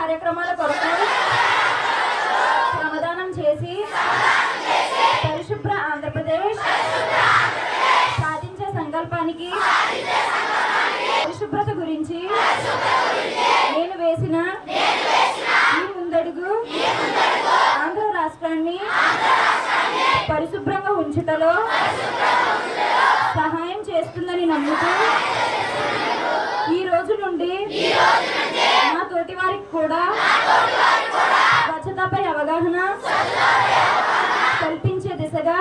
కార్యక్రమాల కొరకు శ్రమదానం చేసి పరిశుభ్ర ఆంధ్రప్రదేశ్ సాధించే సంకల్పానికి పరిశుభ్రత గురించి నేను వేసిన ఈ ముందడుగు ఆంధ్ర రాష్ట్రాన్ని పరిశుభ్రంగా ఉంచుటలో సహాయం చేస్తుందని నమ్ముతూ ఈ రోజు నుండి నా తోటి వారికి కూడా స్వచ్ఛతపై అవగాహన కల్పించే దిశగా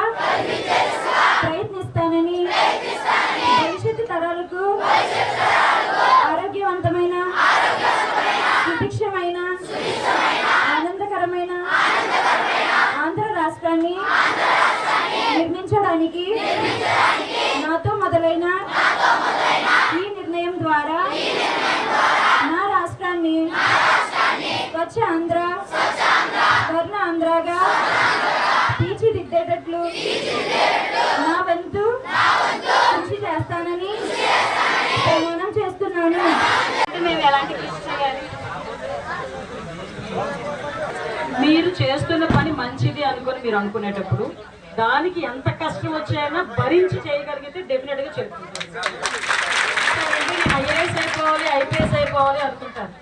ప్రయత్నిస్తానని భవిష్యత్తు తరాలకు ఆరోగ్యవంతమైన సుభిక్షమైన ఆనందకరమైన ఆంధ్ర రాష్ట్రాన్ని నిర్మించడానికి నాతో మొదలైన ఈ నిర్ణయం ద్వారా నా రాష్ట్రాన్ని స్వచ్ఛ ఆంధ్ర స్వర్ణ ఆంధ్రగా తీర్చిదిద్దేటట్లు నా వంతు కృషి చేస్తానని ప్రమాణం చేస్తున్నాను. మేము ఎలాంటి కృషి చేయాలి? మీరు చేస్తున్న పని మంచిది అనుకొని మీరు అనుకునేటప్పుడు దానికి ఎంత కష్టం వచ్చాయన్నా భరించి చేయగలిగితే డెఫినెట్గా చెప్తుంటారు. ఐఏఎస్ అయిపోవాలి, ఐపీఎస్ అయిపోవాలి అనుకుంటారు,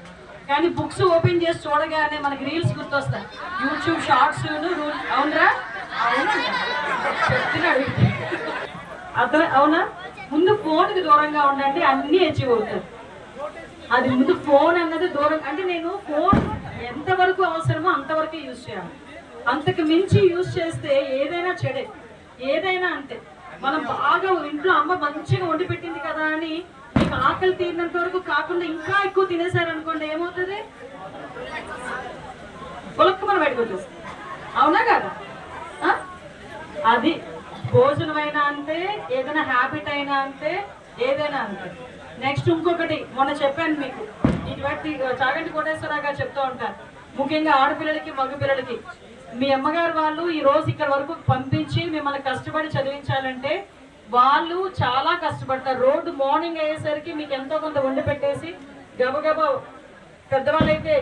కానీ బుక్స్ ఓపెన్ చేసి చూడగానే మనకి రీల్స్ గుర్తొస్తాయి, యూట్యూబ్ షార్ట్స్. అవునరా? అవునా చెప్తున్నాడు అతను. అవునా? ముందు ఫోన్కి దూరంగా ఉండండి, అన్నీ అచీవ్ అవుతారు. అది ముందు ఫోన్ అన్నది దూరం. అంటే నేను ఫోన్ ఎంతవరకు అవసరమో అంతవరకే యూజ్ చేయాలి, అంతకు మించి యూజ్ చేస్తే ఏదైనా చెడే, ఏదైనా అంతే. మనం బాగా ఇంట్లో అమ్మ మంచిగా వండి పెట్టింది కదా అని మీకు ఆకలి తీరినంత వరకు కాకుండా ఇంకా ఎక్కువ తినేసారనుకోండి, ఏమవుతుంది? పొలక్కు మనం బయటకు వచ్చేస్తాం. అవునా కదా? అది భోజనమైనా అంతే, ఏదైనా హ్యాబిట్ అయినా అంతే, ఏదైనా అంతే. నెక్స్ట్ ఇంకొకటి మొన్న చెప్పాను మీకు, ఇటువంటి చాగంటి కోటేశ్వరరావు గారు చెప్తూ ఉంటారు, ముఖ్యంగా ఆడపిల్లలకి మగపిల్లలకి, మీ అమ్మగారు వాళ్ళు ఈ రోజు ఇక్కడ వరకు పంపించి మిమ్మల్ని కష్టపడి చదివించాలంటే వాళ్ళు చాలా కష్టపడతారు. రోడ్డు మార్నింగ్ అయ్యేసరికి మీకు ఎంతో కొంత వండి పెట్టేసి గబగబా, పెద్దవాళ్ళు అయితే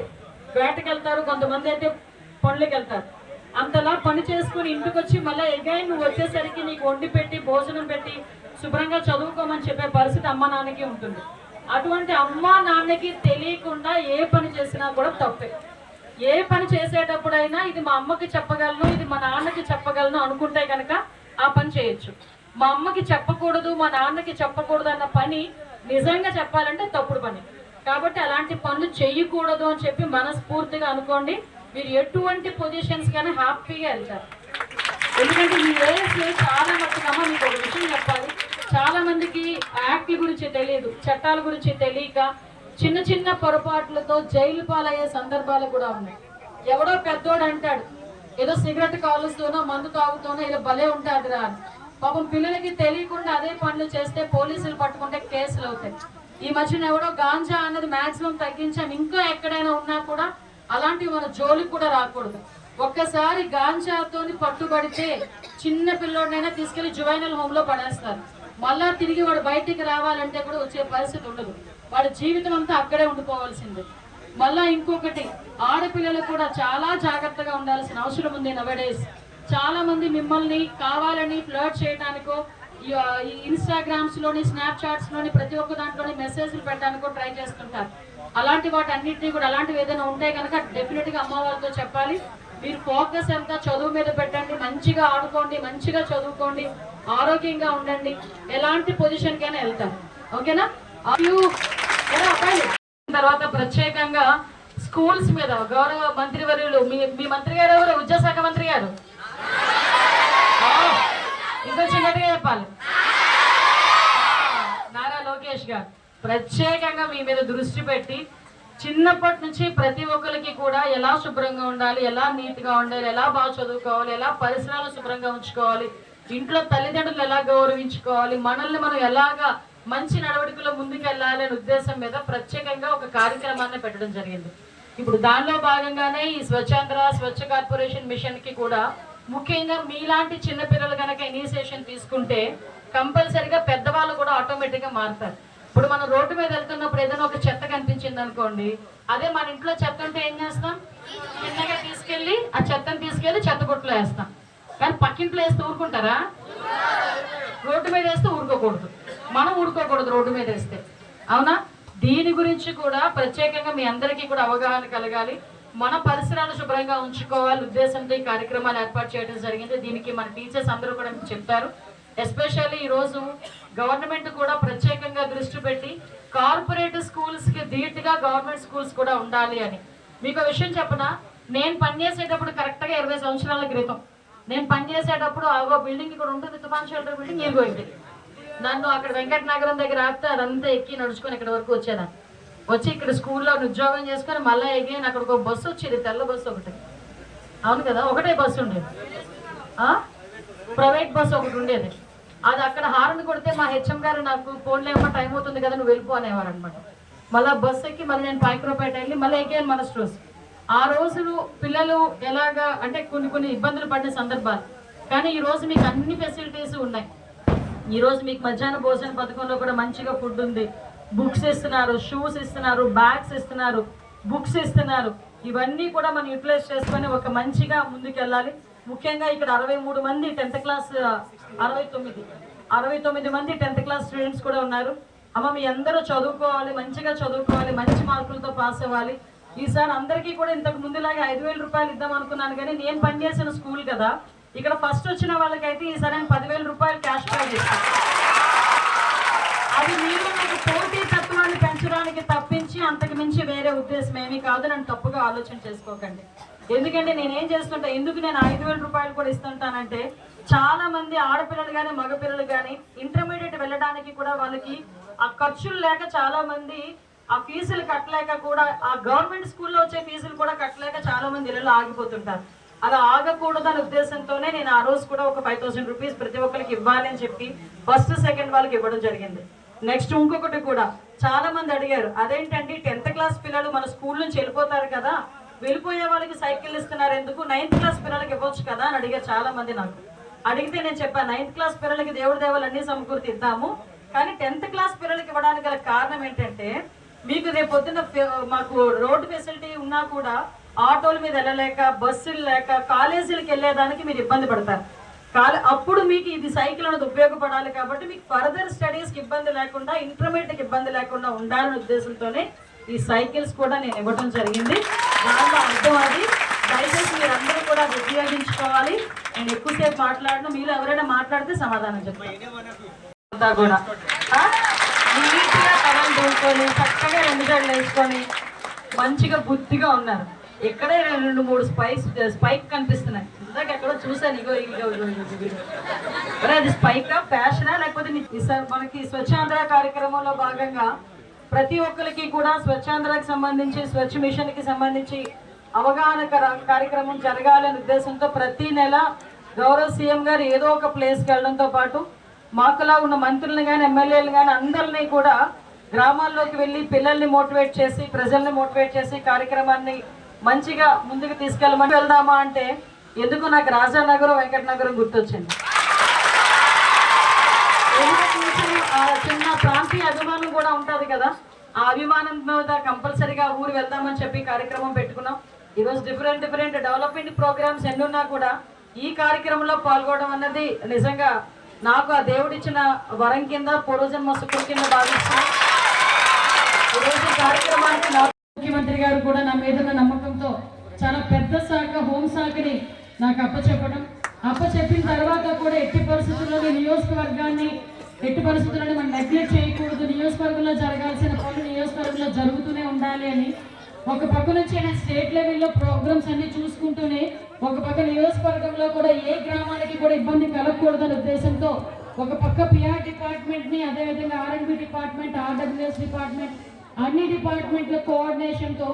వేటకి వెళ్తారు, కొంతమంది అయితే పనులకి వెళ్తారు. అంతలా పని చేసుకుని ఇంటికి వచ్చి మళ్ళీ ఎగైన్ నువ్వు వచ్చేసరికి నీకు వండి పెట్టి భోజనం పెట్టి శుభ్రంగా చదువుకోమని చెప్పే పరిస్థితి అమ్మ నాన్నకి ఉంటుంది. అటువంటి అమ్మ నాన్నకి తెలియకుండా ఏ పని చేసినా కూడా తప్పే. ఏ పని చేసేటప్పుడైనా ఇది మా అమ్మకి చెప్పగలను, ఇది మా నాన్నకి చెప్పగలను అనుకుంటే కనుక ఆ పని చేయొచ్చు. మా అమ్మకి చెప్పకూడదు, మా నాన్నకి చెప్పకూడదు అన్న పని నిజంగా చెప్పాలంటే తప్పుడు పని. కాబట్టి అలాంటి పనులు చేయకూడదు అని చెప్పి మనస్ఫూర్తిగా అనుకోండి. మీరు ఎటువంటి పొజిషన్స్ కైనా హ్యాపీగా వెళ్తారు. ఎందుకంటే మీ ఏజ్ చాలా మట్టుకమ్మా, మీకు ఒక విషయం చెప్పాలి, చాలా మందికి యాక్ట్ల గురించి తెలియదు, చట్టాల గురించి తెలియక చిన్న చిన్న పొరపాట్లతో జైలు పాలయ్యే సందర్భాలు కూడా ఉన్నాయి. ఎవడో పెద్దోడు అంటాడు, ఏదో సిగరెట్ కాలుస్తూనో మందు తాగుతూనో ఏదో భలే ఉంటాడు రా అని. పాపం పిల్లలకి తెలియకుండా అదే పనులు చేస్తే పోలీసులు పట్టుకుంటే కేసులు అవుతాయి. ఈ మధ్యన ఎవడో గాంజా అన్నది మాక్సిమం తగ్గించాం, ఇంకా ఎక్కడైనా ఉన్నా కూడా అలాంటివి మన జోలికి కూడా రాకూడదు. ఒక్కసారి గాంజాతోని పట్టుబడితే చిన్న పిల్లోడైనా తీసుకెళ్లి జువైనల్ హోమ్ లో పడేస్తారు. మళ్ళా తిరిగి వాడు బయటికి రావాలంటే కూడా వచ్చే పరిస్థితి ఉండదు, వాడి జీవితం అంతా అక్కడే ఉండిపోవాల్సిందే. మళ్ళా ఇంకొకటి, ఆడపిల్లలు కూడా చాలా జాగ్రత్తగా ఉండాల్సిన అవసరం ఉంది. నవడేస్ చాలా మంది మిమ్మల్ని కావాలని ఫ్లర్ట్ చేయడానికో, ఇన్స్టాగ్రామ్స్ లోని, స్నాప్చాట్స్ లోని, ప్రతి ఒక్క దాంట్లోని మెసేజ్లు పెట్టడానికో ట్రై చేస్తుంటారు. అలాంటి వాటి అన్నింటినీ కూడా, అలాంటివి ఏదైనా ఉంటే కనుక డెఫినెట్ గా అమ్మ వాళ్ళతో చెప్పాలి. మీరు ఫోకస్ అంతా చదువు మీద పెట్టండి, మంచిగా ఆడుకోండి, మంచిగా చదువుకోండి, ఆరోగ్యంగా ఉండండి, ఎలాంటి పొజిషన్ కైనా వెళ్తారు. ఓకేనా? తర్వాత ప్రత్యేకంగా స్కూల్స్ మీద గౌరవ మంత్రివర్యులు, మీ మంత్రి గారు ఎవరు? విద్యాశాఖ మంత్రి గారు. ఇంకా చిన్నట్టుగా చెప్పాలి, నారా లోకేష్ గారు ప్రత్యేకంగా మీ మీద దృష్టి పెట్టి చిన్నప్పటి నుంచి ప్రతి ఒక్కరికి కూడా ఎలా శుభ్రంగా ఉండాలి, ఎలా నీట్గా ఉండాలి, ఎలా బాగా చదువుకోవాలి, ఎలా పరిసరాలు శుభ్రంగా ఉంచుకోవాలి, ఇంట్లో తల్లిదండ్రులు ఎలా గౌరవించుకోవాలి, మనల్ని మనం ఎలాగా మంచి నడవడికలో ముందుకు వెళ్ళాలి అనే ఉద్దేశం మీద ప్రత్యేకంగా ఒక కార్యక్రమాన్ని పెట్టడం జరిగింది. ఇప్పుడు దానిలో భాగంగానే ఈ స్వచ్ఛాంధ్ర స్వచ్ఛ కార్పొరేషన్ మిషన్ కి కూడా ముఖ్యంగా మీలాంటి చిన్నపిల్లలు కనుక ఇనిషియేషన్ తీసుకుంటే కంపల్సరిగా పెద్దవాళ్ళు కూడా ఆటోమేటిక్గా మారుతారు. ఇప్పుడు మనం రోడ్డు మీద వెళ్తున్నప్పుడు ఏదైనా ఒక చెత్త కనిపించింది అనుకోండి, అదే మన ఇంట్లో చెత్త ఉంటే ఏం చేస్తాం? చిన్నగా తీసుకెళ్ళి ఆ చెత్తను తీసుకెళ్ళి చెత్త కొట్టులో వేస్తాం. కానీ పక్కింట్లో వేస్తే ఊరుకుంటారా? రోడ్డు మీద వేస్తే ఊరుకోకూడదు, మనం ఊరుకోకూడదు రోడ్డు మీద వేస్తే, అవునా? దీని గురించి కూడా ప్రత్యేకంగా మీ అందరికీ కూడా అవగాహన కలగాలి. మన పరిసరాలు శుభ్రంగా ఉంచుకోవాలి ఉద్దేశంతో ఈ కార్యక్రమాలు ఏర్పాటు చేయడం జరిగింది. దీనికి మన టీచర్స్ అందరూ కూడా మీకు చెప్తారు. ఎస్పెషల్లీ ఈరోజు గవర్నమెంట్ కూడా ప్రత్యేకంగా దృష్టి పెట్టి కార్పొరేట్ స్కూల్స్కి ధీటుగా గవర్నమెంట్ స్కూల్స్ కూడా ఉండాలి అని. మీకు విషయం చెప్పనా, నేను పనిచేసేటప్పుడు కరెక్ట్గా 20 సంవత్సరాల క్రితం నేను పనిచేసేటప్పుడు ఆ బిల్డింగ్ ఇక్కడ ఉంటుంది, తుఫాన్ షెల్టర్ బిల్డింగ్, ఏగోయింది. నన్ను అక్కడ వెంకట నగరం దగ్గర ఆపితే అదంతా ఎక్కి నడుచుకొని ఇక్కడ వరకు వచ్చేదాన్ని. వచ్చి ఇక్కడ స్కూల్లో ఉద్యోగం చేసుకొని మళ్ళీ ఎగైన్ అక్కడ ఒక బస్సు వచ్చేది, తెల్ల బస్సు ఒకటి, అవును కదా, ఒకటే బస్సు ఉండేది, ప్రైవేట్ బస్సు ఒకటి ఉండేది. అది అక్కడ హార్న్ కొడితే మా హెచ్ఎం గారు నాకు ఫోన్లో ఏమో టైం అవుతుంది కదా నువ్వు వెళ్ళిపో అనేవారు అనమాట. మళ్ళీ బస్సు ఎక్కి మళ్ళీ నేను పాయకరపేట వెళ్ళి మళ్ళీ ఎగైన్ మన స్టోర్స్. ఆ రోజులు పిల్లలు ఎలాగా అంటే కొన్ని ఇబ్బందులు పడిన సందర్భాలు. కానీ ఈరోజు మీకు అన్ని ఫెసిలిటీస్ ఉన్నాయి. ఈరోజు మీకు మధ్యాహ్న భోజన పథకంలో కూడా మంచిగా ఫుడ్ ఉంది, బుక్స్ ఇస్తున్నారు, షూస్ ఇస్తున్నారు, బ్యాగ్స్ ఇస్తున్నారు, బుక్స్ ఇస్తున్నారు. ఇవన్నీ కూడా మనం యూటిలైజ్ చేసుకొని ఒక మంచిగా ముందుకెళ్ళాలి. ముఖ్యంగా ఇక్కడ 63 మంది 10th క్లాస్ 69 మంది 10th క్లాస్ స్టూడెంట్స్ కూడా ఉన్నారు. అమ్మ మీ అందరూ చదువుకోవాలి, మంచిగా చదువుకోవాలి, మంచి మార్కులతో పాస్ అవ్వాలి. ఈసారి అందరికీ కూడా ఇంతకు ముందులాగా 5,000 రూపాయలు ఇద్దాం అనుకున్నాను, కానీ నేను పనిచేసిన స్కూల్ కదా, ఇక్కడ ఫస్ట్ వచ్చిన వాళ్ళకైతే ఈసారి నేను 10,000 రూపాయలు క్యాష్ ప్రైజ్ ఇస్తాను. అది మీరు మీకు పోటీ తత్వాన్ని పెంచడానికి తప్పించి అంతకు మించి వేరే ఉద్దేశం ఏమీ కాదు. నన్ను తప్పుగా ఆలోచన చేసుకోకండి. ఎందుకంటే నేనేం చేస్తుంటా, ఎందుకు నేను 5,000 రూపాయలు కూడా ఇస్తుంటానంటే, చాలా మంది ఆడపిల్లలు కానీ మగపిల్లలు కానీ ఇంటర్మీడియట్ వెళ్ళడానికి కూడా వాళ్ళకి ఆ ఖర్చులు లేక చాలా మంది ఆ ఫీజులు కట్టలేక కూడా ఆ గవర్నమెంట్ స్కూల్లో వచ్చే ఫీజులు కూడా కట్టలేక చాలా మంది ఇళ్ళలో ఆగిపోతుంటారు. అలా ఆగకూడదనే ఉద్దేశంతోనే నేను ఆ రోజు కూడా ఒక 5,000 రూపీస్ ప్రతి ఒక్కరికి ఇవ్వాలి అని చెప్పి ఫస్ట్ సెకండ్ వాళ్ళకి ఇవ్వడం జరిగింది. నెక్స్ట్ ఇంకొకటి కూడా చాలా మంది అడిగారు, అదేంటండి 10th క్లాస్ పిల్లలు మన స్కూల్ నుంచి వెళ్ళిపోతారు కదా, వెళ్ళిపోయే వాళ్ళకి సైకిల్ ఇస్తున్నారు ఎందుకు, 9th క్లాస్ పిల్లలకి ఇవ్వచ్చు కదా అని అడిగారు చాలా మంది. నాకు అడిగితే నేను చెప్పాను, 9th క్లాస్ పిల్లలకి దేవుడి దేవాలు అన్ని సమకూర్తి ఇద్దాము, కానీ 10th క్లాస్ పిల్లలకి ఇవ్వడానికి గల కారణం ఏంటంటే, మీకు రేపు పొద్దున్న మాకు రోడ్డు ఫెసిలిటీ ఉన్నా కూడా ఆటోల మీద వెళ్ళలేక, బస్సులు లేక, కాలేజీలకు వెళ్ళేదానికి మీరు ఇబ్బంది పడతారు. అప్పుడు మీకు ఇది సైకిల్ అనేది ఉపయోగపడాలి. కాబట్టి మీకు ఫర్దర్ స్టడీస్కి ఇబ్బంది లేకుండా, ఇంటర్మీడియట్కి ఇబ్బంది లేకుండా ఉండాలనే ఉద్దేశంతోనే ఈ సైకిల్స్ కూడా నేను ఇవ్వడం జరిగింది. దాంట్లో అర్థం అది. దయచేసి మీరు అందరూ కూడా ఉపయోగించుకోవాలి. నేను ఎక్కువసేపు మాట్లాడిన, మీరు ఎవరైనా మాట్లాడితే సమాధానం చెప్పాలి. కూడా నీట్గా కలం దూకొని చక్కగా 2 జడలు వేసుకొని మంచిగా బుద్ధిగా ఉన్నారు. ఎక్కడే 2-3 స్పైక్ కనిపిస్తున్నాయి. ఇందాక ఎక్కడో చూసాను, అది స్పైకా, ఫ్యాషనా, లేకపోతే మనకి స్వచ్ఛాంధ్ర కార్యక్రమంలో భాగంగా ప్రతి ఒక్కరికి కూడా స్వచ్ఛాంధ్రకి సంబంధించి, స్వచ్ఛ మిషన్కి సంబంధించి అవగాహన కార్యక్రమం జరగాలనే ఉద్దేశంతో ప్రతి నెల గౌరవ సీఎం గారు ఏదో ఒక ప్లేస్కి వెళ్ళడంతో పాటు మాకులా ఉన్న మంత్రులను కానీ ఎమ్మెల్యేలు కానీ అందరినీ కూడా గ్రామాల్లోకి వెళ్ళి పిల్లల్ని మోటివేట్ చేసి, ప్రజల్ని మోటివేట్ చేసి కార్యక్రమాన్ని మంచిగా ముందుకు తీసుకెళ్ళమని వెళ్దామా అంటే ఎందుకు నాకు రాజానగరం, వెంకటనగరం గుర్తొచ్చింది. చిన్న ప్రాంతీయ అభిమానం కూడా ఉంటుంది కదా, ఆ అభిమానం మీద కంపల్సరీగా ఊరు వెళ్దామని చెప్పి కార్యక్రమం పెట్టుకున్నాం. ఈరోజు డిఫరెంట్ డెవలప్మెంట్ ప్రోగ్రామ్స్ ఎన్నున్నా కూడా ఈ కార్యక్రమంలో పాల్గొనడం అన్నది నిజంగా నాకు ఆ దేవుడిచ్చిన వరం కింద, పూర్వజన్మ సుఖం కింద భావిస్తున్నాను. ఈరోజు కార్యక్రమానికి ముఖ్యమంత్రి గారు కూడా నా మీద ఉన్న నమ్మకంతో చాలా పెద్ద శాఖ, హోంశాఖని నాకు అప్పచెప్పిన తర్వాత కూడా ఎట్టి పరిస్థితుల్లోని నియోజకవర్గాన్ని మనం నెగ్లెక్ట్ చేయకూడదు. నియోజకవర్గంలో జరగాల్సిన పనులు నియోజకవర్గంలో జరుగుతూనే ఉండాలి అని ఒక పక్క నుంచి నేను స్టేట్ లెవెల్లో ప్రోగ్రామ్స్ అన్ని చూసుకుంటూనే ఒక పక్క నియోజకవర్గంలో కూడా ఏ గ్రామానికి కూడా ఇబ్బంది కలగకూడదనే ఉద్దేశంతో ఒక పక్క పిఆర్ డిపార్ట్మెంట్ని, అదేవిధంగా R&B డిపార్ట్మెంట్, RWS డిపార్ట్మెంట్, అన్ని డిపార్ట్మెంట్ల కోఆర్డినేషన్తో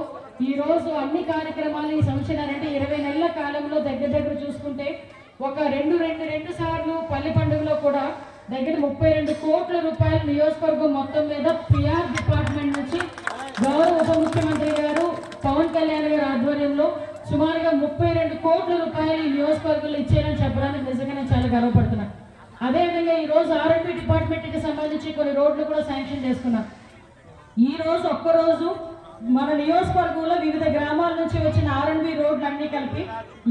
ఈరోజు అన్ని కార్యక్రమాలు ఈ సంవత్సరం అంటే 20 నెలల కాలంలో దగ్గర చూసుకుంటే ఒక రెండు సార్లు పల్లె పండుగలో కూడా దగ్గర 32 కోట్ల రూపాయలు నియోజకవర్గం మొత్తం మీద పిఆర్ డిపార్ట్మెంట్ నుంచి గౌరవ ఉప ముఖ్యమంత్రి గారు పవన్ కళ్యాణ్ గారి ఆధ్వర్యంలో సుమారుగా 32 కోట్ల రూపాయలు ఈ నియోజకవర్గంలో ఇచ్చారని చెప్పడానికి నిజంగా నేను చాలా గర్వపడుతున్నాను. అదేవిధంగా ఈరోజు R&B డిపార్ట్మెంట్కి సంబంధించి కొన్ని రోడ్లు కూడా శాంక్షన్ చేసుకున్నాం. ఈ రోజు ఒక్కరోజు మన నియోజకవర్గంలో వివిధ గ్రామాల నుంచి వచ్చిన R&B రోడ్లన్నీ కలిపి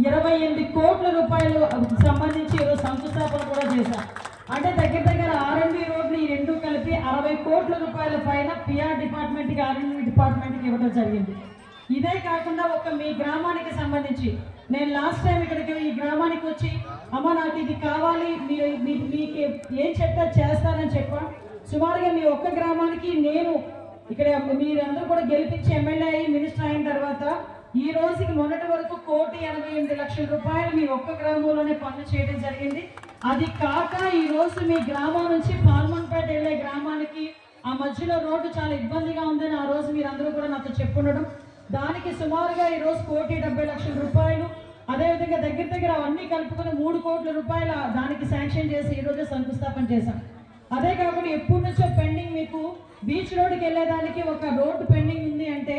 28 కోట్ల రూపాయలు సంబంధించి ఈరోజు శంకుస్థాపన కూడా చేశాం. అంటే దగ్గర దగ్గర R&B రోడ్లు ఈ రెండు కలిపి 60 కోట్ల రూపాయల పైన PR డిపార్ట్మెంట్కి R&B డిపార్ట్మెంట్కి ఇవ్వడం జరిగింది. ఇదే కాకుండా ఒక మీ గ్రామానికి సంబంధించి నేను లాస్ట్ టైం ఇక్కడికి ఈ గ్రామానికి వచ్చి అమ్మ నాకు ఇది కావాలి మీకు ఏం చెప్తా చేస్తానని చెప్పా. సుమారుగా మీ ఒక్క గ్రామానికి నేను ఇక్కడ మీరందరూ కూడా గెలిపించి ఎమ్మెల్యే అయ్యి మినిస్టర్ అయిన తర్వాత ఈ రోజుకి మొన్నటి వరకు 1,88,00,000 రూపాయలు మీ ఒక్క గ్రామంలోనే పనులు చేయడం జరిగింది. అది కాక ఈ రోజు మీ గ్రామం నుంచి పాల్మన్పేట వెళ్ళే గ్రామానికి ఆ మధ్యలో రోడ్డు చాలా ఇబ్బందిగా ఉందని ఆ రోజు మీరందరూ కూడా నాతో చెప్పుండడం, దానికి సుమారుగా ఈ రోజు 1,70,00,000 రూపాయలు, అదేవిధంగా దగ్గర దగ్గర అవన్నీ కలుపుకొని 3 కోట్ల రూపాయల దానికి శాంక్షన్ చేసి ఈ రోజు శంకుస్థాపన చేశాం. అదే కాకుండా ఎప్పటి నుంచో పెండింగ్ మీకు బీచ్ రోడ్డుకి వెళ్ళేదానికి ఒక రోడ్డు పెండింగ్ ఉంది అంటే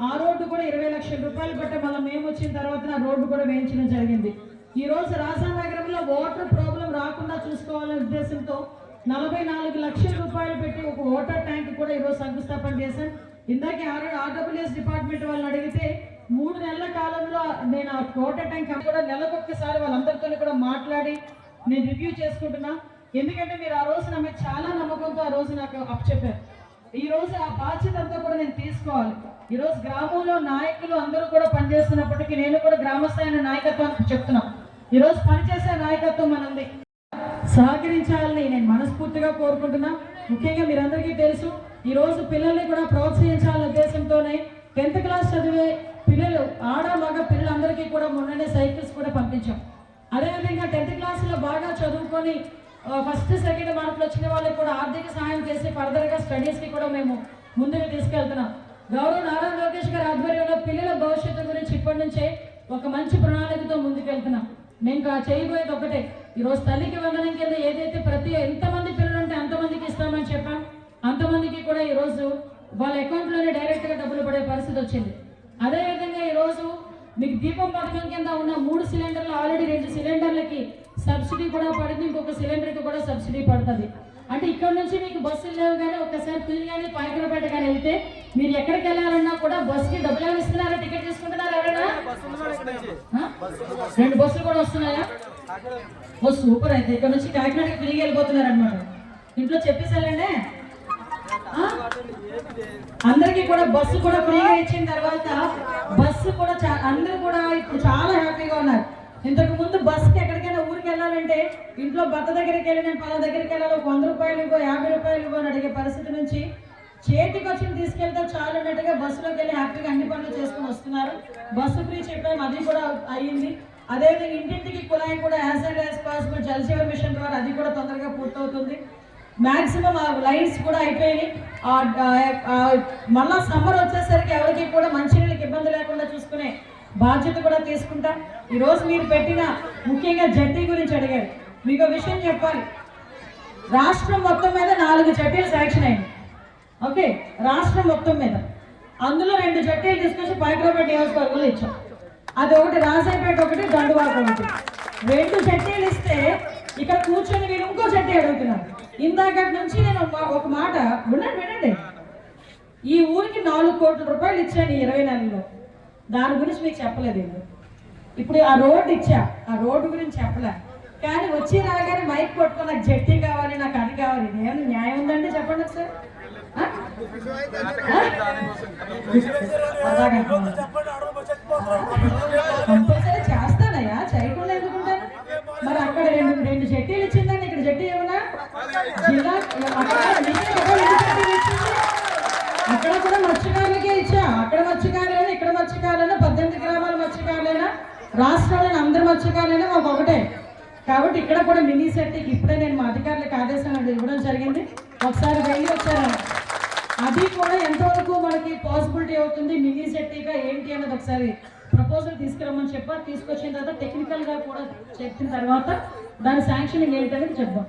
ఆ రోడ్డు కూడా 20 లక్షల రూపాయలు పట్టే మళ్ళీ మేము వచ్చిన తర్వాత ఆ రోడ్డు కూడా వేయించడం జరిగింది. ఈ రోజు రాజానగరంలో వాటర్ ప్రాబ్లం రాకుండా చూసుకోవాలనే ఉద్దేశంతో 44 లక్షల రూపాయలు పెట్టి ఒక వాటర్ ట్యాంక్ కూడా ఈరోజు శంకుస్థాపన చేశాను. ఇందాక RWS డిపార్ట్మెంట్ వాళ్ళని అడిగితే 3 నెలల కాలంలో నేను ఆ వాటర్ ట్యాంక్ కూడా నెలకొక్కసారి వాళ్ళందరితో కూడా మాట్లాడి నేను రివ్యూ చేసుకుంటున్నా. ఎందుకంటే మీరు ఆ రోజు నా మీద చాలా నమ్మకంతో ఆ రోజు నాకు అప్పచెప్పారు. ఈ రోజు ఆ బాధ్యత అంతా కూడా నేను తీసుకోవాలి. ఈ రోజు గ్రామంలో నాయకులు అందరూ కూడా పనిచేస్తున్నప్పటికీ నేను కూడా గ్రామస్థాయి నాయకత్వానికి చెప్తున్నా. ఈ రోజు పనిచేసే నాయకత్వం మనది, సహకరించాలని నేను మనస్ఫూర్తిగా కోరుకుంటున్నా. ముఖ్యంగా మీరందరికీ తెలుసు ఈ రోజు పిల్లల్ని కూడా ప్రోత్సహించాలనే ఉద్దేశంతోనే 10th క్లాస్ చదివే పిల్లలు ఆడ మగ పిల్లలందరికీ కూడా మొన్ననే సైకిల్స్ కూడా పంపించాం. అదేవిధంగా 10th క్లాస్లో బాగా చదువుకొని ఫస్ట్ సెకండ్ మార్కులు వచ్చిన వాళ్ళకి కూడా ఆర్థిక సహాయం చేసి ఫర్దర్గా స్టడీస్కి కూడా మేము ముందుకు తీసుకెళ్తున్నాం. గౌరవ నారా లోకేష్ గారి ఆధ్వర్యంలో పిల్లల భవిష్యత్తు గురించి ఇప్పటి నుంచే ఒక మంచి ప్రణాళికతో ముందుకెళ్తున్నాం. మేము చేయబోయేది ఒకటే, ఈరోజు తల్లికి వందనం కింద ఏదైతే ఎంతమంది పిల్లలు ఉంటే అంతమందికి ఇస్తామని చెప్పాం, అంతమందికి కూడా ఈరోజు వాళ్ళ అకౌంట్లోనే డైరెక్ట్గా డబ్బులు పడే పరిస్థితి వచ్చింది. అదేవిధంగా ఈరోజు మీకు దీపం పథకం కింద ఉన్న 3 సిలిండర్లు ఆల్రెడీ 2 సిలిండర్లకి సబ్సిడీ కూడా పడింది, ఇంకొక సిలిండర్కి కూడా సబ్సిడీ పడుతుంది. అంటే ఇక్కడ నుంచి మీకు బస్సులు లేవు కానీ ఒక్కసారి పిల్లి కానీ పాయకరపేట కానీ వెళ్తే మీరు ఎక్కడికి వెళ్ళాలన్నా కూడా బస్సుకి డబ్బులు ఇస్తున్నారా, టికెట్ తీసుకుంటున్నారా ఎవరైనా? 2 బస్సులు కూడా వస్తున్నాయా? ఓ సూపర్. అయితే ఇక్కడ నుంచి కాకినాడకి తిరిగి వెళ్ళిపోతున్నారు అనమాట. ఇంట్లో చెప్పేసాలండి అందరికీ కూడా బస్సు కూడా ఫ్రీగా ఇచ్చిన తర్వాత బస్సు కూడా అందరూ కూడా ఇప్పుడు చాలా హ్యాపీగా ఉన్నారు. ఇంతకు ముందు బస్సుకి ఎక్కడికైనా ఊరికి వెళ్ళాలంటే ఇంట్లో భర్త దగ్గరికి వెళ్ళి నేను పలా దగ్గరికి వెళ్ళాలి 100 రూపాయలు ఇవ్వ 50 రూపాయలు ఇవ్వ అని అడిగే పరిస్థితి నుంచి చేతికి వచ్చి తీసుకెళ్తే చాలు అన్నట్టుగా బస్సులోకి వెళ్ళి హ్యాపీగా అన్ని పనులు చేసుకుని వస్తున్నారు. బస్సు ఫ్రీ చెప్పాము, అది కూడా అయ్యింది. అదేవిధంగా ఇంటింటికి కుళాయి కూడా as early as possible Jal Jeevan mission ద్వారా అది కూడా తొందరగా పూర్తవుతుంది. మ్యాక్సిమం ఆ లైన్స్ కూడా అయిపోయినాయి. మళ్ళా సమ్మర్ వచ్చేసరికి ఎవరికి కూడా మంచినీళ్ళకి ఇబ్బంది లేకుండా చూసుకునే బాధ్యత కూడా తీసుకుంటాం. ఈరోజు మీరు పెట్టిన ముఖ్యంగా జట్టి గురించి అడిగారు. మీకు విషయం చెప్పాలి, రాష్ట్రం మొత్తం మీద 4 జట్టీలు శాంక్షన్ అయింది. ఓకే, రాష్ట్రం మొత్తం మీద అందులో 2 జట్టీలు తీసుకొచ్చి పాయకరాపేట నియోజకవర్గంలో ఇచ్చాం. అది ఒకటి రాజాయిపేట, ఒకటి దండువాక, ఒకటి 2 జట్టీలు ఇస్తే ఇక్కడ కూర్చొని మీరు ఇంకో జట్టీ అడుగుతున్నారు. ఇందాకటి నుంచి నేను ఒక మాట వినండి. ఈ ఊరికి 4 కోట్ల రూపాయలు ఇచ్చాను 20 నెలల్లో. దాని గురించి మీకు చెప్పలేదు. ఇప్పుడు ఆ రోడ్డు ఇచ్చా, ఆ రోడ్డు గురించి చెప్పలే. కానీ వచ్చి రాగానే మైక్ పట్టుకొని నాకు జట్టి కావాలి, నాకు అది కావాలి. ఏమైనా న్యాయం ఉందండి చెప్పండి ఒకసారి. కంపల్సరీ చేస్తానయ్యా, చేయకుండా ఎందుకుంటాను. మరి అక్కడ 2 జట్టీలు ఇచ్చిందండి, ఇక్కడ జట్టి ఏమన్నా జిల్లా అక్కడ కూడా మత్స్యకారులకే ఇచ్చా. అక్కడ మత్స్యకారులైనా ఇక్కడ మత్స్యకారులైనా 18 గ్రామాల మత్స్యకారులైనా రాష్ట్రంలోని అందరి మత్స్యకారులైనా మాకు ఒకటే. కాబట్టి ఇక్కడ కూడా మినీ సెట్టికి ఇప్పుడే నేను మా అధికారులకు ఆదేశాలు ఇవ్వడం జరిగింది. ఒకసారి వెళ్ళి వచ్చారు, అది కూడా ఎంతవరకు మనకి పాసిబిలిటీ అవుతుంది మినీ సెట్టిగా ఏంటి అన్నది ఒకసారి ప్రపోజల్ తీసుకురమ్మని చెప్పారు. తీసుకొచ్చిన తర్వాత టెక్నికల్గా కూడా చెప్పిన తర్వాత దాని శాంక్షనింగ్ ఏంటనేది చెప్దాం.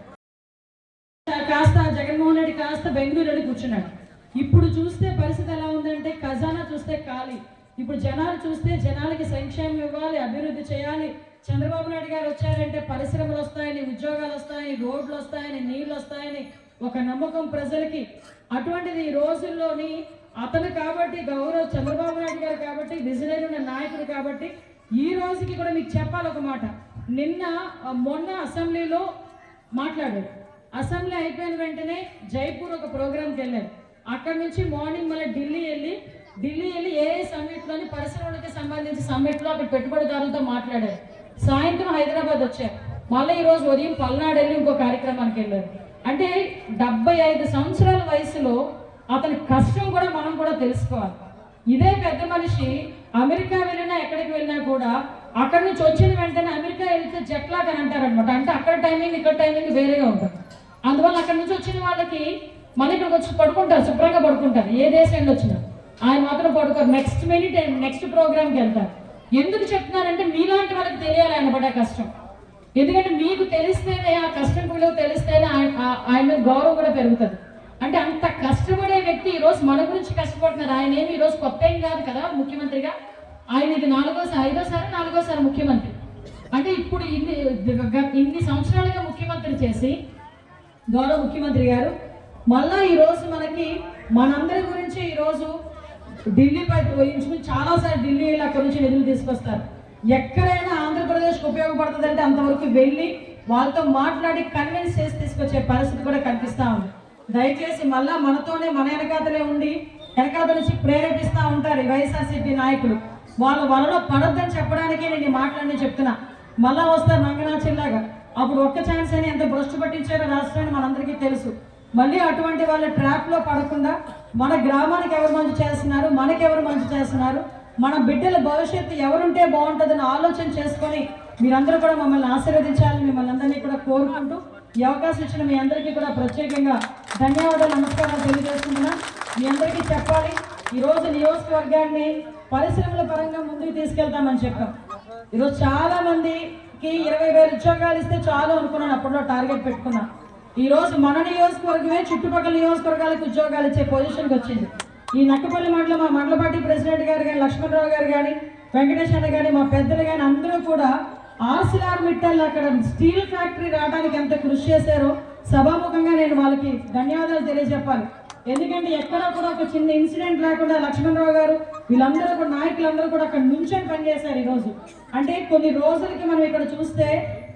కాస్త జగన్మోహన్ రెడ్డి కాస్త బెంగళూరు వెళ్ళి కూర్చున్నాడు. ఇప్పుడు చూస్తే పరిస్థితి ఎలా ఉందంటే ఖజానా చూస్తే ఖాళీ. ఇప్పుడు జనాలు చూస్తే జనాలకి సంక్షేమం ఇవ్వాలి, అభివృద్ధి చేయాలి. చంద్రబాబు నాయుడు గారు వచ్చారంటే పరిశ్రమలు వస్తాయని, ఉద్యోగాలు వస్తాయని, రోడ్లు వస్తాయని, నీళ్ళు వస్తాయని, ఒక నమ్మకం ప్రజలకి. అటువంటిది ఈ రోజుల్లోని అతను కాబట్టి గౌరవ్ చంద్రబాబు నాయుడు గారు కాబట్టి విజనరీ ఉన్న నాయకుడు కాబట్టి ఈ రోజుకి కూడా మీకు చెప్పాలి ఒక మాట. మొన్న అసెంబ్లీలో మాట్లాడారు. అసెంబ్లీ అయిపోయిన వెంటనే జైపూర్ ఒక ప్రోగ్రామ్కి వెళ్ళారు. అక్కడ నుంచి మార్నింగ్ మళ్ళీ ఢిల్లీ వెళ్ళి ఏ సమ్మిట్లోని పరిశ్రమలకు సంబంధించి సమ్మిట్లో అక్కడ పెట్టుబడిదారులతో మాట్లాడారు. సాయంత్రం హైదరాబాద్ వచ్చారు. మళ్ళీ ఈరోజు ఉదయం పల్నాడు వెళ్ళి ఇంకో కార్యక్రమానికి వెళ్ళారు. అంటే 75 సంవత్సరాల వయసులో అతని కష్టం కూడా మనం కూడా తెలుసుకోవాలి. ఇదే పెద్ద మనిషి అమెరికా వెళ్ళినా ఎక్కడికి వెళ్ళినా కూడా అక్కడి నుంచి వచ్చిన వెంటనే అమెరికా వెళ్తే జెట్ లాగ్ అని అంటారనమాట. అంటే అక్కడ టైమింగ్ ఇక్కడ టైమింగ్ వేరేగా ఉంటుంది. అందువల్ల అక్కడి నుంచి వచ్చిన వాళ్ళకి మన ఇక్కడికి వచ్చి పడుకుంటారు, శుభ్రంగా పడుకుంటారు. ఏ దేశం వచ్చినా ఆయన మాత్రం పడుకోరు. నెక్స్ట్ మినిట్ నెక్స్ట్ ప్రోగ్రామ్కి వెళ్తారు. ఎందుకు చెప్తున్నారంటే మీలాంటి వాళ్ళకి తెలియాలి ఆయన పడే కష్టం. ఎందుకంటే మీకు తెలిస్తేనే ఆ కష్టం విలువ తెలిస్తేనే ఆయన గౌరవం కూడా పెరుగుతుంది. అంటే అంత కష్టపడే వ్యక్తి ఈరోజు మన గురించి కష్టపడుతున్నారు. ఆయన ఏమి ఈరోజు కొత్త ఏం కాదు కదా ముఖ్యమంత్రిగా. ఆయన ఇది 4వ ముఖ్యమంత్రి. అంటే ఇప్పుడు ఇన్ని సంవత్సరాలుగా ముఖ్యమంత్రి చేసి గౌరవ ముఖ్యమంత్రి గారు మళ్ళా ఈరోజు మనకి మనందరి గురించి ఈరోజు ఢిల్లీపై చాలాసార్లు ఢిల్లీ వెళ్ళి అక్కడి నుంచి నిధులు తీసుకొస్తారు. ఎక్కడైనా ఆంధ్రప్రదేశ్కి ఉపయోగపడుతుందంటే అంతవరకు వెళ్ళి వాళ్ళతో మాట్లాడి కన్విన్స్ చేసి తీసుకొచ్చే పరిస్థితి కూడా కనిపిస్తూ ఉంది. దయచేసి మళ్ళా మనతోనే మన వెనకాతలే ఉండి వెనకాతల నుంచి ప్రేరేపిస్తూ ఉంటారు ఈ వైఎస్ఆర్సీపీ నాయకులు. వాళ్ళ వలలో పడొద్దని చెప్పడానికే నేను ఈ మాటలన్నీ చెప్తున్నా. మళ్ళా వస్తారు నంగనాచిల్లాగా. అప్పుడు ఒక్క ఛాన్స్ అని ఎంత భ్రష్టు పట్టించారో రాష్ట్రాన్ని మనందరికీ తెలుసు. మళ్ళీ అటువంటి వాళ్ళ ట్రాప్లో పడకుండా మన గ్రామానికి ఎవరు మంచి చేస్తున్నారు, మనకెవరు మంచి చేస్తున్నారు, మన బిడ్డల భవిష్యత్తు ఎవరుంటే బాగుంటుందని ఆలోచన చేసుకొని మీరందరూ కూడా మమ్మల్ని ఆశీర్వదించాలని మిమ్మల్ని అందరినీ కూడా కోరుకుంటూ ఈ అవకాశం ఇచ్చిన మీ అందరికీ కూడా ప్రత్యేకంగా ధన్యవాదాలు, నమస్కారాలు తెలియజేస్తున్నా. మీ అందరికీ చెప్పాలి, ఈరోజు నియోజకవర్గాన్ని పరిశ్రమల పరంగా ముందుకు తీసుకెళ్తామని చెప్పాం. ఈరోజు చాలా మందికి 20,000 ఉద్యోగాలు ఇస్తే చాలు అనుకున్నాను, అప్పట్లో టార్గెట్ పెట్టుకున్నా. ఈరోజు మన నియోజకవర్గమే చుట్టుపక్కల నియోజకవర్గాలకు ఉద్యోగాలు ఇచ్చే పొజిషన్కి వచ్చింది. ఈ నక్కపల్లి మండలం మా మండల పార్టీ ప్రెసిడెంట్ గారు కానీ, లక్ష్మణరావు గారు కానీ, వెంకటేశ్వర కానీ, మా పెద్దలు కానీ అందరూ కూడా ఆర్సిఆర్ మిట్టల్ అక్కడ స్టీల్ ఫ్యాక్టరీ రావడానికి ఎంత కృషి చేశారో సభాముఖంగా నేను వాళ్ళకి ధన్యవాదాలు తెలియజెప్పాలి. ఎందుకంటే ఎక్కడా కూడా ఒక చిన్న ఇన్సిడెంట్ లేకుండా లక్ష్మణరావు గారు వీళ్ళందరూ కూడా నాయకులందరూ కూడా అక్కడ నుంచొని పనిచేశారు. ఈరోజు అంటే కొన్ని రోజులకి మనం ఇక్కడ చూస్తే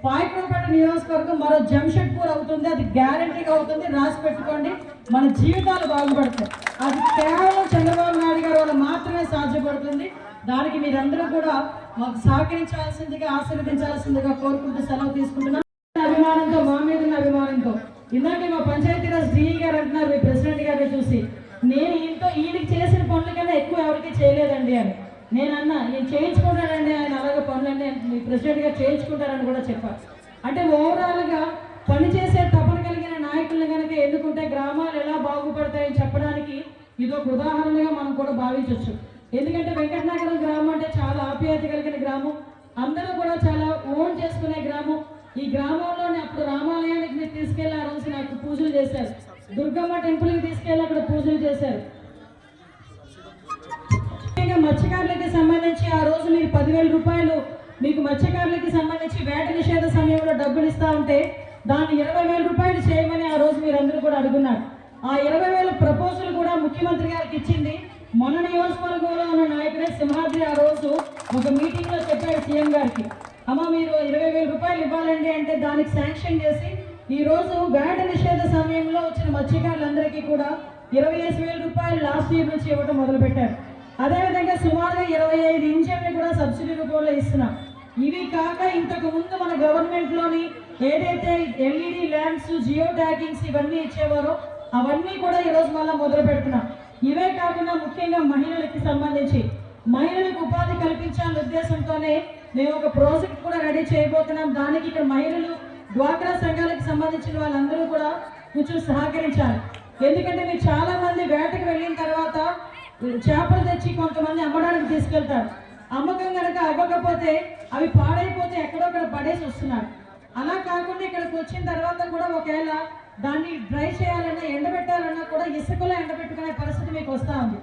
పాయకరావుపేట నియోజకవర్గం మరో జంషెడ్పూర్ అవుతుంది. అది గ్యారంటీగా అవుతుంది, రాసి పెట్టుకోండి. మన జీవితాలు బాగుపడతాయి. అది కేవలం చంద్రబాబు నాయుడు గారు వల్ల మాత్రమే సాధ్యపడుతుంది. దానికి మీరందరూ కూడా మాకు సహకరించాల్సిందిగా ఆశీర్వదించాల్సిందిగా కోరుకుంటూ సెలవు తీసుకుంటున్నాం. అభిమానంతో, మా మీద ఉన్న అభిమానంతో ఇందాక మా పంచాయతీరాజ్ డిఈ గారు అంటున్నారు మీ ప్రెసిడెంట్ గారిని చూసి, నేను ఈయనకి చేసిన పనుల కన్నా ఎక్కువ ఎవరికి చేయలేదండి అని. నేను అన్నా నేను చేయించుకుంటానండి, ఆయన అలాగే పనులన్నీ మీ ప్రెసిడెంట్ గారు చేయించుకుంటారని కూడా చెప్పారు. అంటే ఓవరాల్గా పనిచేసే తపన కలిగిన నాయకులను కనుక ఎన్నుకుంటే గ్రామాలు ఎలా బాగుపడతాయని చెప్పడానికి ఇదొక ఉదాహరణగా మనం కూడా భావించవచ్చు. ఎందుకంటే వెంకటనగరం గ్రామం అంటే చాలా ఆప్యాయత కలిగిన గ్రామం, అందరూ కూడా చాలా ఓన్ చేసుకునే గ్రామం. ఈ గ్రామంలోనే అప్పుడు రామాలయానికి మీరు తీసుకెళ్ళి ఆ రోజు నాకు పూజలు చేశారు. దుర్గమ్మ టెంపుల్కి తీసుకెళ్ళి అక్కడ పూజలు చేశారు. మత్స్యకారులకి సంబంధించి ఆ రోజు మీరు 10,000 రూపాయలు మీకు మత్స్యకారులకి సంబంధించి వేట నిషేధ సమయంలో డబ్బులు ఇస్తా ఉంటే దాన్ని 20,000 రూపాయలు చేయమని ఆ రోజు మీరందరూ కూడా అడుగున్నారు. ఆ 20,000 ప్రపోజల్ కూడా ముఖ్యమంత్రి గారికి ఇచ్చింది మన నియోజకవర్గంలో ఉన్న నాయకుడే సింహాద్రి. ఆ రోజు ఒక మీటింగ్లో చెప్పాడు సీఎం గారికి, అమ్మ మీరు 20,000 రూపాయలు ఇవ్వాలండి అంటే దానికి శాంక్షన్ చేసి ఈరోజు వేట నిషేధ సమయంలో వచ్చిన మత్స్యకారులందరికీ కూడా 25,000 రూపాయలు లాస్ట్ ఇయర్ నుంచి ఇవ్వడం మొదలుపెట్టారు. అదేవిధంగా సుమారుగా 25 ఇంజన్లు కూడా సబ్సిడీ రూపంలో ఇస్తున్నాం. ఇవి కాక ఇంతకు ముందు మన గవర్నమెంట్లోని ఏదైతే ఎల్ఈడి ల్యాంప్స్, జియో ట్యాగింగ్స్ ఇవన్నీ ఇచ్చేవారో అవన్నీ కూడా ఈరోజు మళ్ళీ మొదలు పెడుతున్నాం. ఇవే కాకుండా ముఖ్యంగా మహిళలకి సంబంధించి మహిళలకు ఉపాధి కల్పించాలనే ఉద్దేశంతోనే మేము ఒక ప్రాజెక్ట్ కూడా రెడీ చేయబోతున్నాం. దానికి ఇక్కడ మహిళలు డ్వాక్రా సంఘాలకు సంబంధించిన వాళ్ళందరూ కూడా కొంచెం సహకరించాలి. ఎందుకంటే మీరు చాలా మంది వేటకు వెళ్ళిన తర్వాత చేపలు తెచ్చి కొంతమంది అమ్మడానికి తీసుకెళ్తారు. అమ్మకం కనుక అవ్వకపోతే అవి పాడైపోతే ఎక్కడొక్కడ పడేసి వస్తున్నారు. అలా కాకుండా ఇక్కడికి వచ్చిన తర్వాత కూడా ఒకవేళ దాన్ని డ్రై చేయాలన్నా ఎండబెట్టాలన్నా కూడా ఇసుకలో ఎండబెట్టుకునే పరిస్థితి మీకు వస్తూ ఉంది.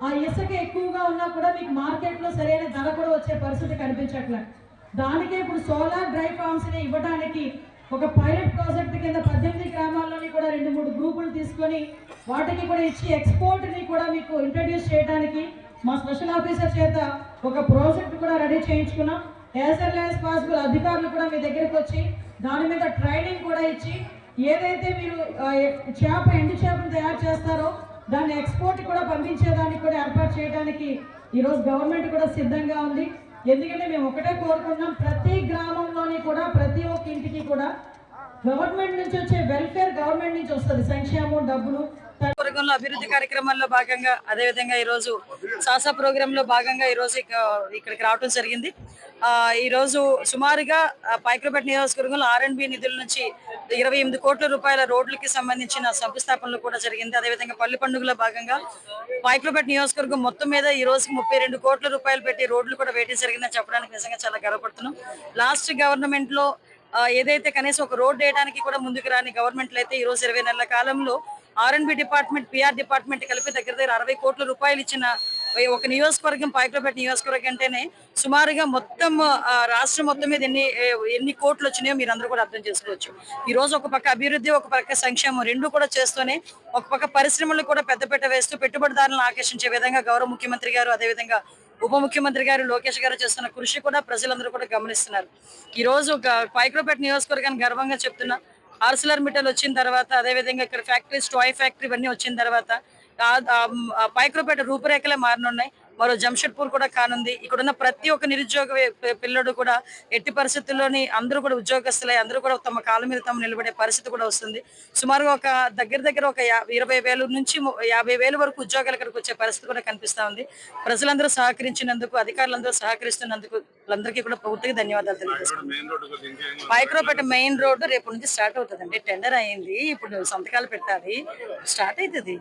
ఆ ఇసుక ఎక్కువగా ఉన్నా కూడా మీకు మార్కెట్లో సరైన ధర కూడా వచ్చే పరిస్థితి కనిపించట్లేదు. దానికే ఇప్పుడు సోలార్ డ్రై ఫార్మ్స్ని ఇవ్వడానికి ఒక పైలట్ ప్రాజెక్ట్ కింద 18 గ్రామాల్లోని కూడా 2-3 గ్రూపులు తీసుకొని వాటికి కూడా ఇచ్చి ఎక్స్పోర్ట్ని కూడా మీకు ఇంట్రడ్యూస్ చేయడానికి మా స్పెషల్ ఆఫీసర్ చేత ఒక ప్రాజెక్ట్ కూడా రెడీ చేయించుకున్నాం. యాజ్ ఎర్లీ యాజ్ పాసిబుల్ అధికారులు కూడా మీ దగ్గరికి వచ్చి దాని మీద ట్రైనింగ్ కూడా ఇచ్చి ఏదైతే మీరు ఎండు చేపను తయారు చేస్తారో దాన్ని ఎక్స్పోర్ట్ కూడా పంపించేదానికి కూడా ఏర్పాటు చేయడానికి ఈరోజు గవర్నమెంట్ కూడా సిద్ధంగా ఉంది. ఎందుకంటే మేము ఒకటే కోరుకుంటున్నాం, ప్రతి గ్రామంలోని కూడా ప్రతి ఒక్క ఇంటికి కూడా గవర్నమెంట్ నుంచి వచ్చే వెల్ఫేర్ గవర్నమెంట్ నుంచి వస్తుంది, సంక్షేమం డబ్బులు. వర్గంలో అభివృద్ధి కార్యక్రమాల్లో భాగంగా అదేవిధంగా ఈరోజు సాసా ప్రోగ్రామ్ లో భాగంగా ఈరోజు ఇక్కడికి రావడం జరిగింది. ఈరోజు సుమారుగా పైక్రోపేట నియోజకవర్గంలో R&B నిధుల నుంచి 28 కోట్ల రూపాయల రోడ్లకి సంబంధించిన శంకుస్థాపనలు కూడా జరిగింది. అదేవిధంగా పల్లి పండుగలో భాగంగా పైక్రోపేట నియోజకవర్గం మొత్తం మీద ఈ రోజు 32 కోట్ల రూపాయలు పెట్టి రోడ్లు కూడా వేయడం జరిగిందని చెప్పడానికి నిజంగా చాలా గర్వపడుతున్నాం. లాస్ట్ గవర్నమెంట్ లో ఏదైతే కనీసం ఒక రోడ్ వేయడానికి కూడా ముందుకు రాని గవర్నమెంట్లు అయితే ఈ రోజు 20 నెలల కాలంలో R&B డిపార్ట్మెంట్, PR డిపార్ట్మెంట్ కలిపి దగ్గర 60 కోట్ల రూపాయలు ఇచ్చిన ఒక నియోజకవర్గం పైక్రోపేట నియోజకవర్గం అంటేనే సుమారుగా మొత్తం రాష్ట్రం మొత్తం మీద ఎన్ని కోట్లు వచ్చినాయో మీరు అందరూ కూడా అర్థం చేసుకోవచ్చు. ఈ రోజు ఒక పక్క అభివృద్ధి, ఒక పక్క సంక్షేమం రెండు కూడా చేస్తూనే ఒక పక్క పరిశ్రమలు కూడా పెద్దపీట వేస్తూ పెట్టుబడిదారులను ఆకర్షించే విధంగా గౌరవ ముఖ్యమంత్రి గారు అదేవిధంగా ఉప ముఖ్యమంత్రి గారు లోకేష్ గారు చేస్తున్న కృషి కూడా ప్రజలందరూ కూడా గమనిస్తున్నారు. ఈ రోజు పైక్రోపేట నియోజకవర్గాన్ని గర్వంగా చెప్తున్నా. ArcelorMittal వచ్చిన తర్వాత అదేవిధంగా ఇక్కడ ఫ్యాక్టరీస్, టాయ్ ఫ్యాక్టరీ ఇవన్నీ వచ్చిన తర్వాత పైక్రోపేట రూపురేఖలే మారనున్నాయి. మరో జంషెడ్పూర్ కూడా కానుంది. ఇక్కడ ఉన్న ప్రతి ఒక్క నిరుద్యోగ పిల్లడు కూడా ఎట్టి పరిస్థితుల్లోని అందరూ కూడా ఉద్యోగస్తులై అందరూ కూడా తమ కాళ్ళ మీద తమ నిలబడే పరిస్థితి కూడా వస్తుంది. సుమారుగా ఒక దగ్గర ఒక 20,000 నుంచి 50,000 వరకు ఉద్యోగాలు ఇక్కడికి వచ్చే పరిస్థితి కూడా కనిపిస్తా ఉంది. ప్రజలందరూ సహకరించినందుకు, అధికారులందరూ సహకరిస్తున్నందుకు అందరికీ కూడా పూర్తిగా ధన్యవాదాలు తెలియజేస్తున్నాను. పైక్రోపేట మెయిన్ రోడ్డు రేపు నుంచి స్టార్ట్ అవుతుందండి. టెండర్ అయింది, ఇప్పుడు సంతకాలు పెట్టాలి, స్టార్ట్ అవుతుంది.